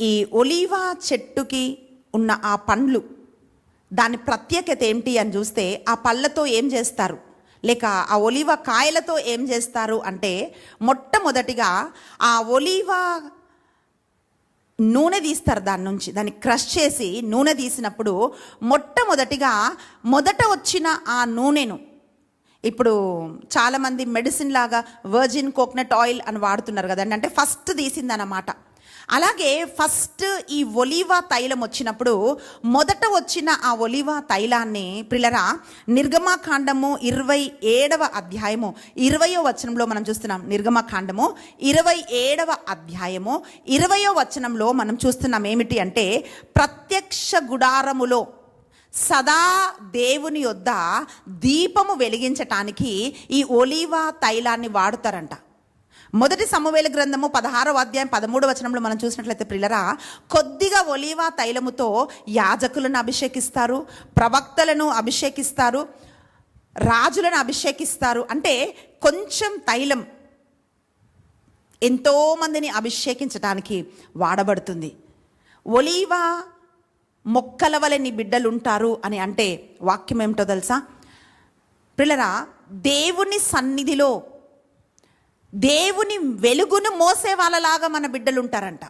ఈ ఒలీవా చెట్టుకి ఉన్న ఆ పండ్లు, దాని ప్రత్యేకత ఏంటి అని చూస్తే, ఆ పళ్ళతో ఏం చేస్తారు, లేక ఆ ఒలీవా కాయలతో ఏం చేస్తారు అంటే, మొట్టమొదటిగా ఆ ఒలీవా నూనె తీస్తారు. దాన్ని క్రష్ చేసి నూనె తీసినప్పుడు మొదట వచ్చిన ఆ నూనెను, ఇప్పుడు చాలామంది మెడిసిన్ లాగా వర్జిన్ కోకోనట్ ఆయిల్ అని వాడుతున్నారు కదండి, అంటే ఫస్ట్ తీసిందన్నమాట. అలాగే ఫస్ట్ ఈ ఒలీవా తైలం వచ్చినప్పుడు మొదట వచ్చిన ఆ ఒలీవా తైలాన్ని ప్రిలరా నిర్గమాకాండము 27వ అధ్యాయము 20వ వచనంలో మనం చూస్తున్నాం. నిర్గమాకాండము 27వ అధ్యాయము 20వ వచనంలో మనం చూస్తున్నాం ఏమిటి అంటే, ప్రత్యక్ష గుడారములో సదా దేవుని యొద్ద దీపము వెలిగించటానికి ఈ ఒలీవా తైలాన్ని వాడుతారంట. మొదటి సమూయేలు గ్రంథము 16వ అధ్యాయం 13వ వచనంలో మనం చూసినట్లయితే ప్రియులరా, కొద్దిగా ఒలీవా తైలముతో యాజకులను అభిషేకిస్తారు, ప్రవక్తలను అభిషేకిస్తారు, రాజులను అభిషేకిస్తారు. అంటే కొంచెం తైలం ఎంతోమందిని అభిషేకించడానికి వాడబడుతుంది. ఒలీవా మొక్కల వలె నీ బిడ్డలుంటారు అని అంటే వాక్యం ఏమిటో తెలుసా ప్రియులరా? దేవుని సన్నిధిలో దేవుని వెలుగును మోసే వాళ్ళలాగా మన బిడ్డలు ఉంటారంట.